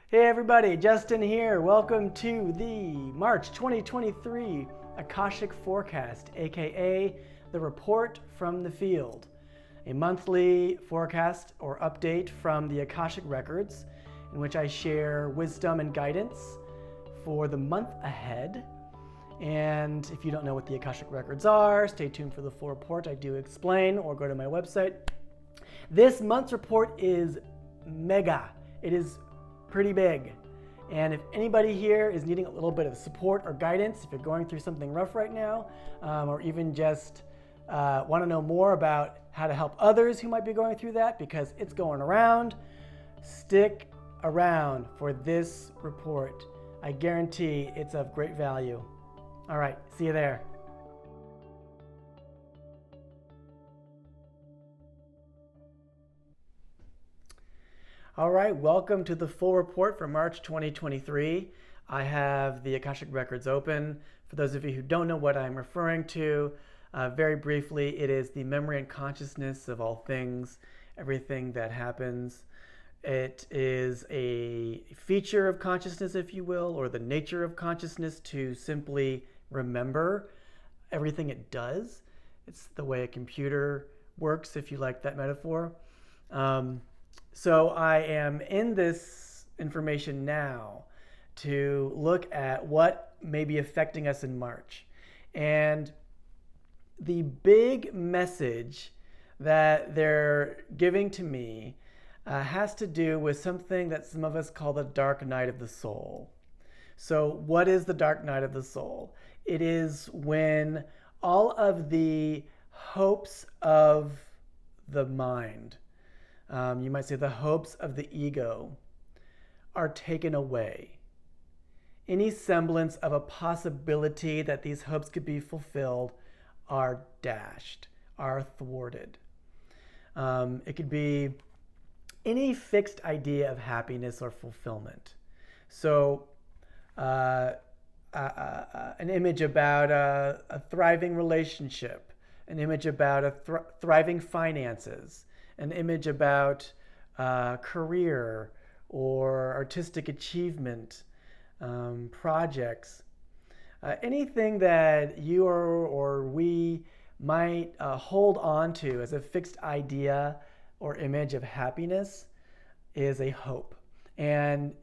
Hey everybody, Justin here. Welcome to the March 2023 Akashic Forecast, aka the Report from the Field, a monthly forecast or update from the Akashic Records in which I share wisdom and guidance for the month ahead. And if you don't know what the Akashic Records are, stay tuned for the full report. I do explain, or go to my website. This month's report is mega. It is pretty big. And if anybody here is needing a little bit of support or guidance, if you're going through something rough right now, or even just want to know more about how to help others who might be going through that, because it's going around, stick around for this report. I guarantee it's of great value. All right, see you there. All right, welcome to the full report for March 2023. I have the Akashic Records open. For those of you who don't know what I'm referring to, very briefly, it is the memory and consciousness of all things, everything that happens. It is a feature of consciousness, if you will, or the nature of consciousness to simply remember everything it does. It's the way a computer works, if you like that metaphor. So I am in this information now to look at what may be affecting us in March. And the big message that they're giving to me has to do with something that some of us call the dark night of the soul. So what is the dark night of the soul? It is when all of the hopes of the mind, you might say the hopes of the ego, are taken away. Any semblance of a possibility that these hopes could be fulfilled are dashed, are thwarted. It could be any fixed idea of happiness or fulfillment. So an image about a thriving relationship, an image about thriving finances, an image about career or artistic achievement, projects, anything that you or we might hold on to as a fixed idea or image of happiness is a hope. And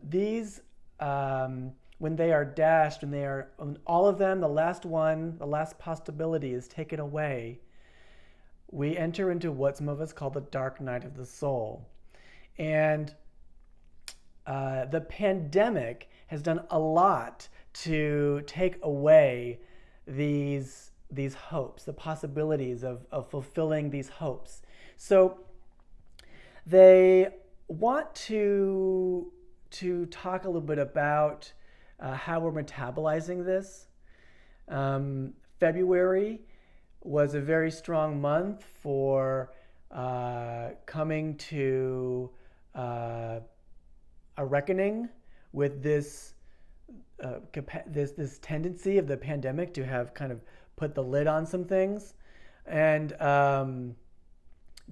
these, when they are dashed, when all of them, the last possibility is taken away, we enter into what some of us call the dark night of the soul. And the pandemic has done a lot to take away these hopes, the possibilities of fulfilling these hopes. So they want to talk a little bit about how we're metabolizing this. February was a very strong month for coming to a reckoning with this tendency of the pandemic to have kind of put the lid on some things, and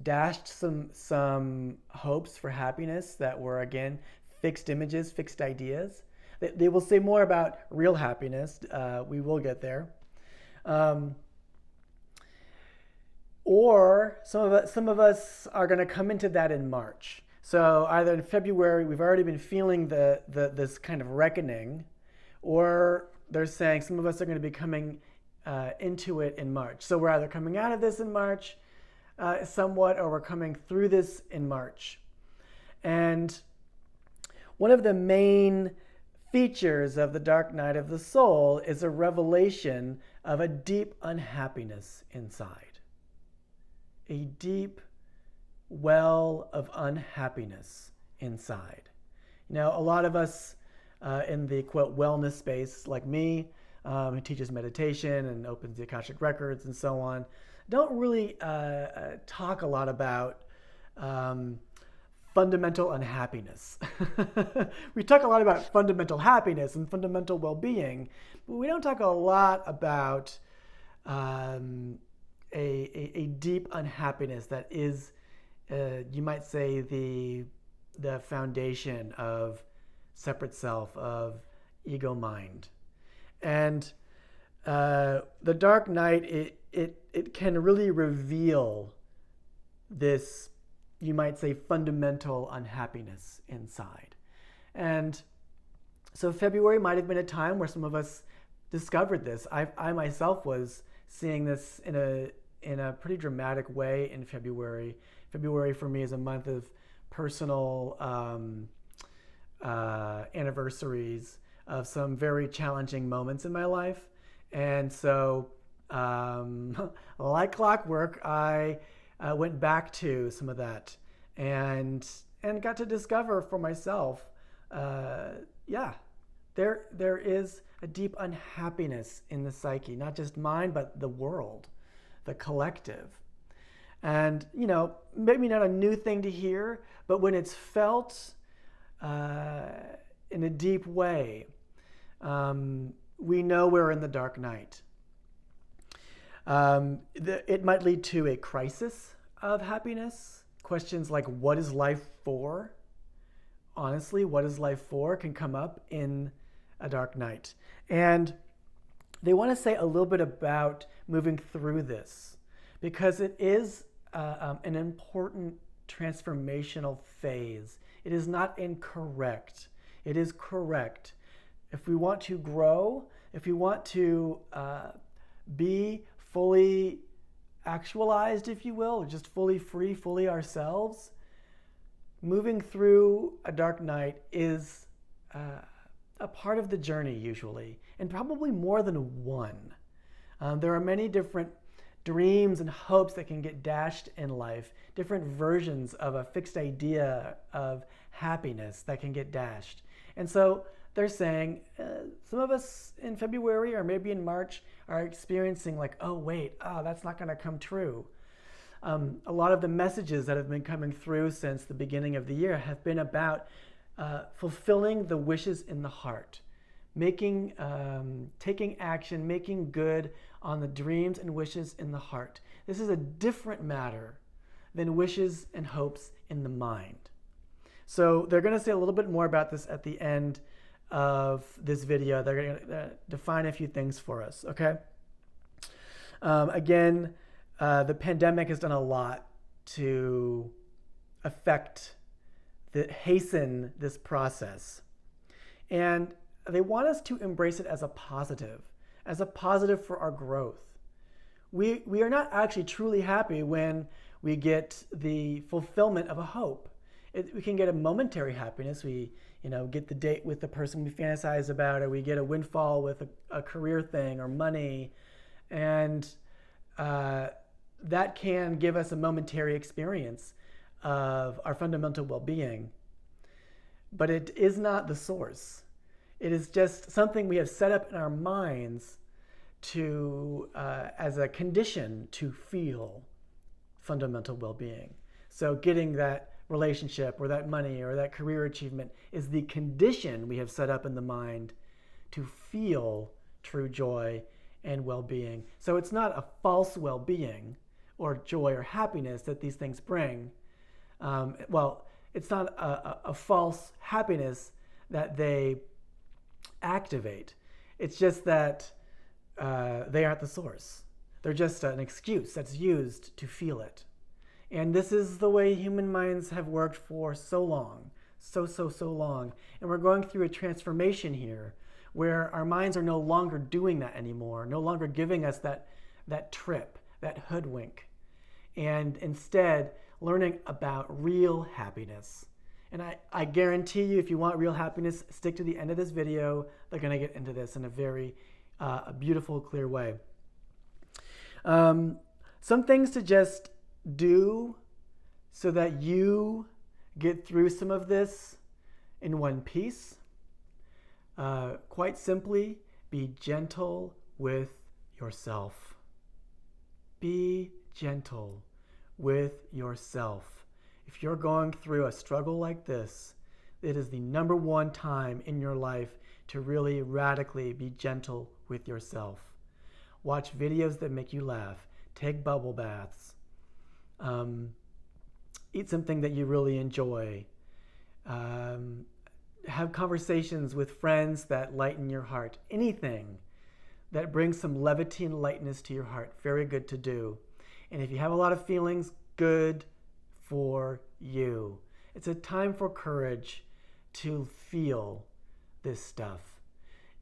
dashed some hopes for happiness that were, again, fixed images, fixed ideas. They will say more about real happiness. We will get there. Or some of us are going to come into that in March. So either in February, we've already been feeling this kind of reckoning, or they're saying some of us are going to be coming into it in March. So we're either coming out of this in March somewhat, or we're coming through this in March. And one of the main features of the dark night of the soul is a revelation of a deep unhappiness inside. A deep well of unhappiness inside. Now, a lot of us in the, quote, wellness space, like me, who teaches meditation and opens the Akashic Records and so on, don't really talk a lot about fundamental unhappiness. We talk a lot about fundamental happiness and fundamental well-being, but we don't talk a lot about a deep unhappiness that is, you might say, the foundation of separate self, of ego mind. And the dark night, it can really reveal this, you might say, fundamental unhappiness inside. And so February might have been a time where some of us discovered this. I myself was seeing this in a pretty dramatic way in February. February for me is a month of personal anniversaries of some very challenging moments in my life. And so, like clockwork, I went back to some of that and got to discover for myself, there is a deep unhappiness in the psyche, not just mine, but the world, the collective. And, maybe not a new thing to hear, but when it's felt in a deep way, we know we're in the dark night. It might lead to a crisis of happiness. Questions like, what is life for? Honestly, what is life for can come up in a dark night. And they want to say a little bit about moving through this, because it is an important transformational phase. It is not incorrect. It is correct. If we want to grow, if we want to be fully actualized, if you will, just fully free, fully ourselves, moving through a dark night is a part of the journey usually, and probably more than one. There are many different dreams and hopes that can get dashed in life, different versions of a fixed idea of happiness that can get dashed. And so they're saying some of us in February or maybe in March are experiencing like, that's not going to come true. A lot of the messages that have been coming through since the beginning of the year have been about fulfilling the wishes in the heart, taking action, making good on the dreams and wishes in the heart. This is a different matter than wishes and hopes in the mind. So they're going to say a little bit more about this at the end of this video. They're going to define a few things for us, okay? Again, the pandemic has done a lot to hasten this process. And they want us to embrace it as a positive for our growth. We are not actually truly happy when we get the fulfillment of a hope. We can get a momentary happiness. We get the date with the person we fantasize about, or we get a windfall with a career thing or money. And that can give us a momentary experience of our fundamental well-being. But it is not the source. It is just something we have set up in our minds to as a condition to feel fundamental well-being. So getting that relationship or that money or that career achievement is the condition we have set up in the mind to feel true joy and well-being. So it's not a false well-being or joy or happiness that these things bring. It's not a false happiness that they activate. It's just that they aren't the source. They're just an excuse that's used to feel it. And this is the way human minds have worked for so long, so long. And we're going through a transformation here where our minds are no longer doing that anymore, no longer giving us that trip, that hoodwink, and instead learning about real happiness. And I guarantee you, if you want real happiness, stick to the end of this video. They're going to get into this in a very beautiful, clear way. Some things to just do so that you get through some of this in one piece. Quite simply, be gentle with yourself. Be gentle with yourself. If you're going through a struggle like this, it is the number one time in your life to really radically be gentle with yourself. Watch videos that make you laugh. Take bubble baths. Eat something that you really enjoy. have conversations with friends that lighten your heart. Anything that brings some levity and lightness to your heart, very good to do. And if you have a lot of feelings, good for you. It's a time for courage to feel this stuff.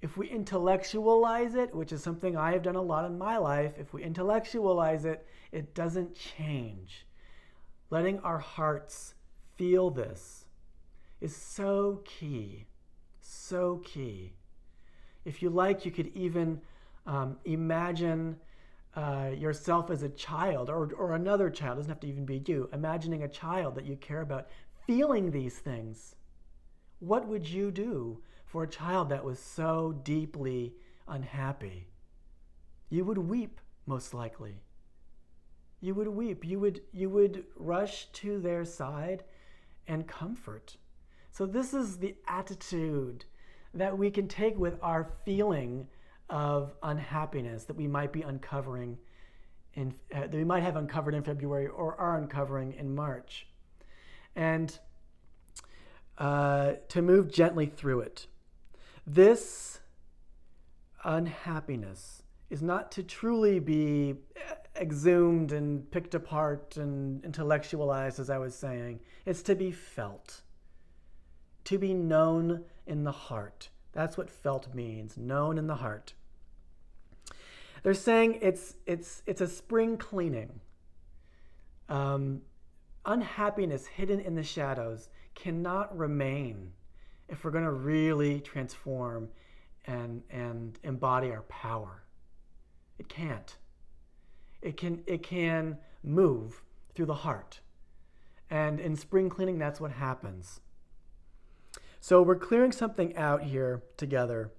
If we intellectualize it, which is something I have done a lot in my life, if we intellectualize it, it doesn't change. Letting our hearts feel this is so key, so key. If you like, you could even imagine yourself as a child or another child. It doesn't have to even be you. Imagining a child that you care about feeling these things. What would you do for a child that was so deeply unhappy? You would weep, most likely. You would weep. You would rush to their side and comfort. So this is the attitude that we can take with our feeling of unhappiness that we might be uncovering that we might have uncovered in February or are uncovering in March. And to move gently through it. This unhappiness is not to truly be exhumed and picked apart and intellectualized, as I was saying. It's to be felt, to be known in the heart. That's what felt means, known in the heart. They're saying it's a spring cleaning. Unhappiness hidden in the shadows cannot remain if we're going to really transform and embody our power. It can't. It can move through the heart. And in spring cleaning, that's what happens. So we're clearing something out here together.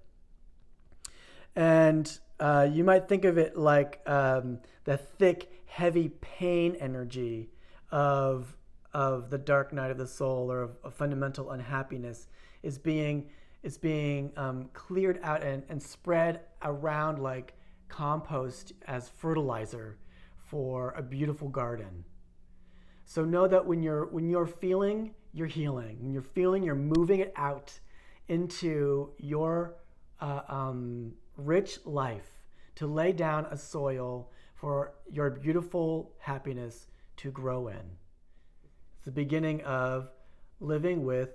And you might think of it like the thick, heavy pain energy of the dark night of the soul, or of fundamental unhappiness, is being cleared out and spread around like compost as fertilizer for a beautiful garden. So know that when you're feeling, you're healing. When you're feeling, you're moving it out into your rich life, to lay down a soil for your beautiful happiness to grow in. It's the beginning of living with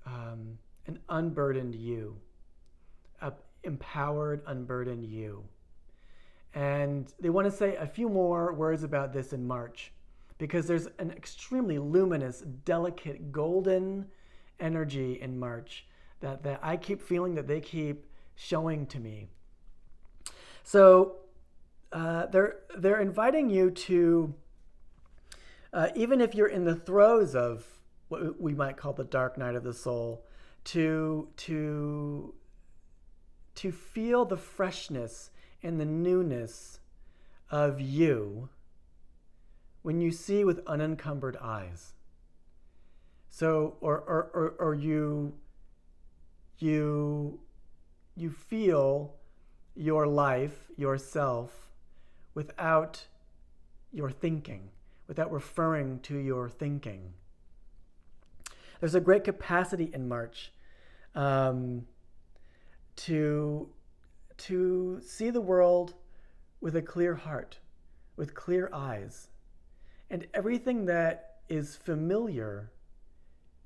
an unburdened you, an empowered, unburdened you. And they want to say a few more words about this in March, because there's an extremely luminous, delicate, golden energy in March that I keep feeling, that they keep showing to me. So they're inviting you to, even if you're in the throes of what we might call the dark night of the soul, to feel the freshness and the newness of you when you see with unencumbered eyes. So, or you feel your life, yourself, without your thinking, without referring to your thinking. There's a great capacity in March to see the world with a clear heart, with clear eyes. And everything that is familiar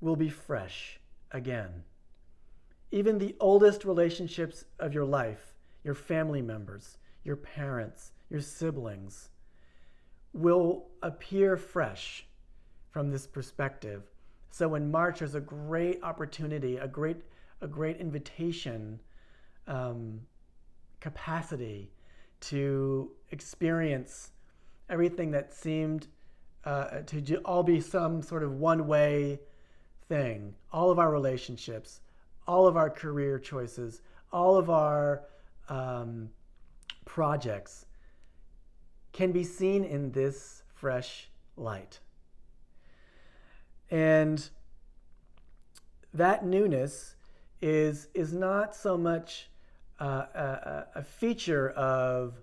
will be fresh again. Even the oldest relationships of your life, your family members, your parents, your siblings, will appear fresh from this perspective. So in March, there's a great opportunity, a great invitation, capacity to experience everything that seemed to all be some sort of one-way thing. All of our relationships, all of our career choices, all of our projects can be seen in this fresh light. And that newness is not so much a feature of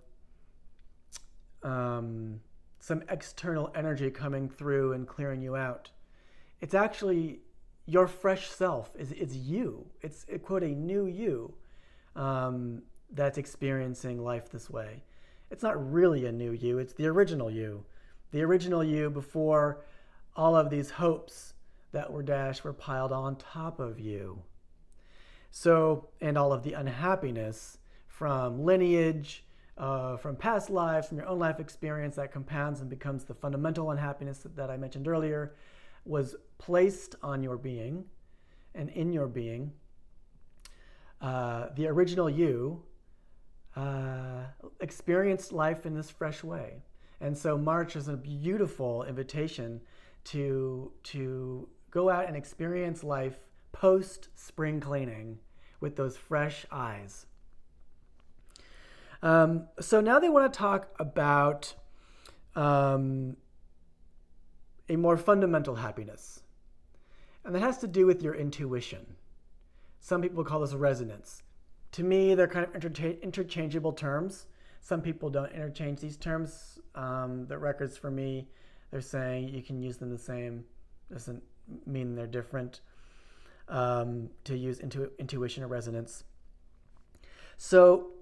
some external energy coming through and clearing you out. It's actually your fresh self. It's you. It's, quote, a new you that's experiencing life this way. It's not really a new you. It's the original you. The original you before all of these hopes that were dashed were piled on top of you. So, and all of the unhappiness from lineage, from past lives, from your own life experience that compounds and becomes the fundamental unhappiness that I mentioned earlier, was placed on your being and in your being. The original you experienced life in this fresh way. And so March is a beautiful invitation to go out and experience life post spring cleaning with those fresh eyes. So now they want to talk about a more fundamental happiness. And that has to do with your intuition. Some people call this resonance. To me, they're kind of interchangeable terms. Some people don't interchange these terms. The records for me, they're saying you can use them the same. Doesn't mean they're different. To use intuition or resonance. So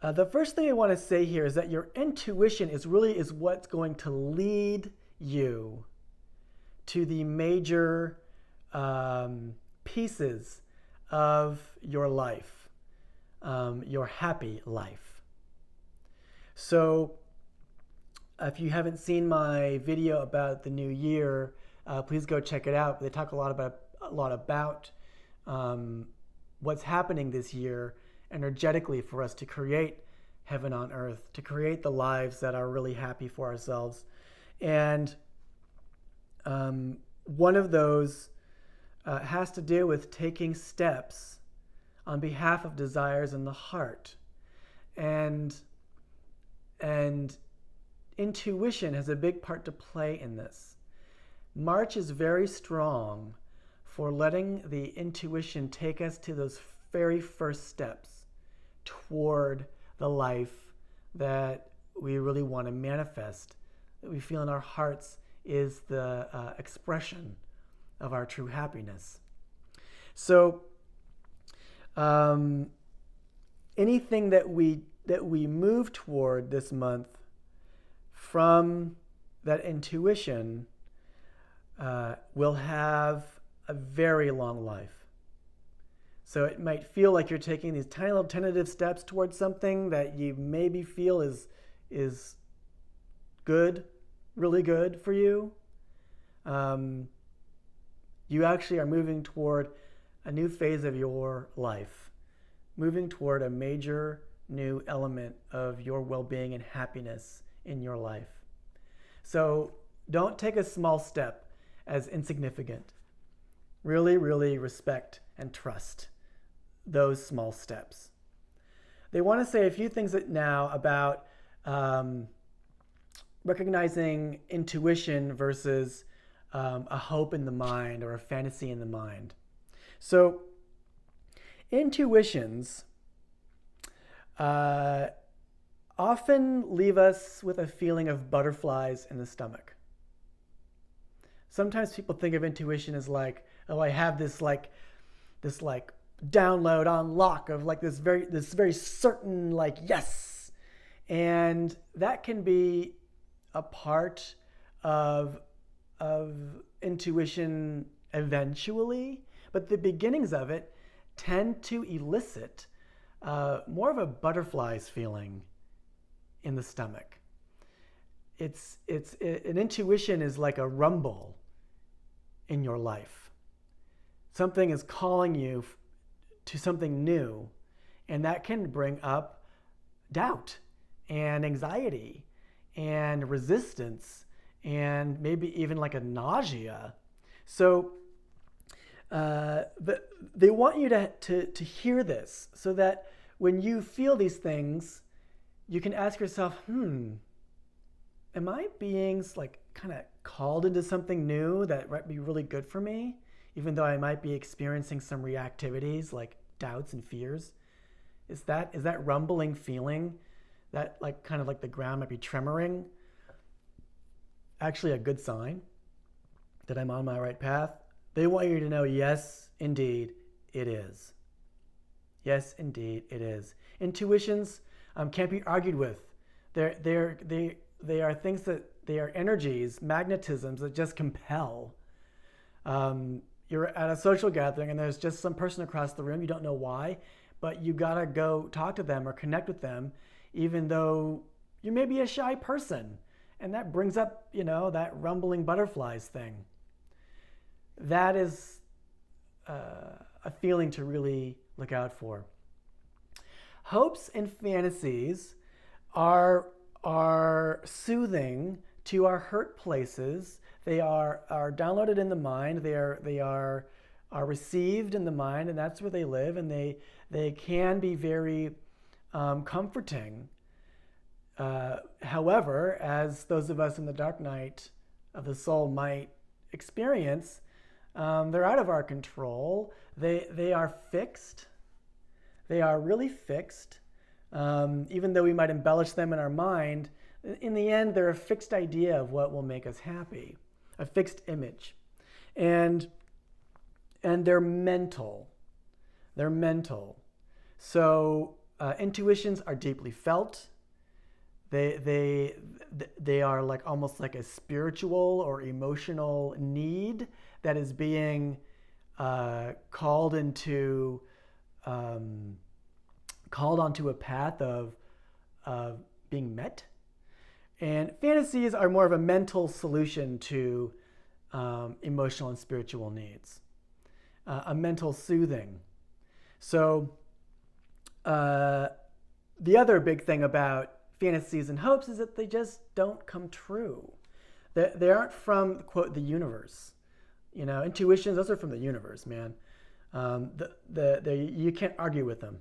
the first thing I want to say here is that your intuition is what's going to lead you to the major pieces of your life, your happy life. So if you haven't seen my video about the new year, please go check it out. They talk a lot about what's happening this year energetically for us to create heaven on earth, to create the lives that are really happy for ourselves. And one of those has to do with taking steps on behalf of desires in the heart. And intuition has a big part to play in this. March is very strong for letting the intuition take us to those very first steps toward the life that we really want to manifest, that we feel in our hearts is the expression of our true happiness. So anything that we move toward this month from that intuition will have a very long life. So it might feel like you're taking these tiny little tentative steps towards something that you maybe feel is good, really good for you. You actually are moving toward a new phase of your life, moving toward a major new element of your well-being and happiness in your life. So don't take a small step as insignificant. Really, really respect and trust those small steps. They want to say a few things now about recognizing intuition versus a hope in the mind or a fantasy in the mind. So intuitions often leave us with a feeling of butterflies in the stomach. Sometimes people think of intuition as like, oh, I have this download on lock of like this very certain like yes, and that can be a part of intuition eventually, but the beginnings of it tend to elicit more of a butterflies feeling in the stomach. An intuition is like a rumble in your life. Something is calling you to something new, and that can bring up doubt and anxiety and resistance and maybe even like a nausea. So they want you to hear this so that when you feel these things, you can ask yourself, am I being like kind of called into something new that might be really good for me, even though I might be experiencing some reactivities like doubts and fears? Is that rumbling feeling, that like kind of like the ground might be tremoring, actually a good sign that I'm on my right path? They want you to know, yes, indeed, it is. Yes, indeed, it is. Intuitions can't be argued with. They are things that, they are energies, magnetisms that just compel. You're at a social gathering and there's just some person across the room, you don't know why, but you gotta go talk to them or connect with them, even though you may be a shy person. And that brings up, that rumbling butterflies thing. That is a feeling to really look out for. Hopes and fantasies are soothing to our hurt places. They are downloaded in the mind. They are received in the mind, and that's where they live. And they can be very comforting. However, as those of us in the dark night of the soul might experience, they're out of our control. They are fixed. They are really fixed. Even though we might embellish them in our mind, in the end, they're a fixed idea of what will make us happy, a fixed image. And they're mental. They're mental. So intuitions are deeply felt. They are like almost like a spiritual or emotional need that is being called onto a path of being met. And fantasies are more of a mental solution to emotional and spiritual needs, a mental soothing. So the other big thing about fantasies and hopes is that they just don't come true. They aren't from, quote, the universe. Intuitions, those are from the universe, man. You can't argue with them.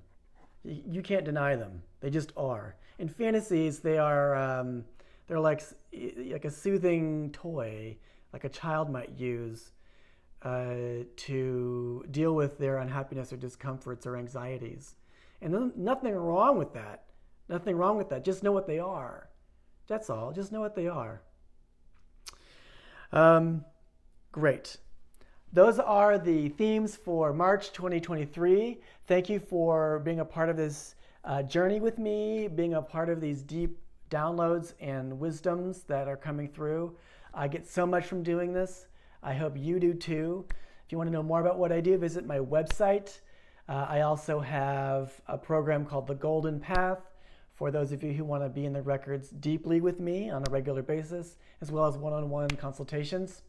You can't deny them. They just are. In fantasies, they're like a soothing toy, like a child might use to deal with their unhappiness or discomforts or anxieties. And nothing wrong with that. Nothing wrong with that. Just know what they are. That's all. Just know what they are. Great. Those are the themes for March 2023. Thank you for being a part of this journey with me, being a part of these deep downloads and wisdoms that are coming through. I get so much from doing this. I hope you do too. If you want to know more about what I do, visit my website. I also have a program called The Golden Path for those of you who want to be in the records deeply with me on a regular basis, as well as one-on-one consultations.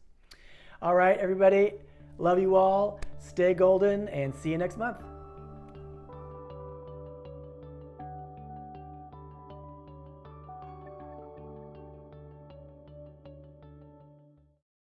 All right, everybody. Love you all. Stay golden and see you next month.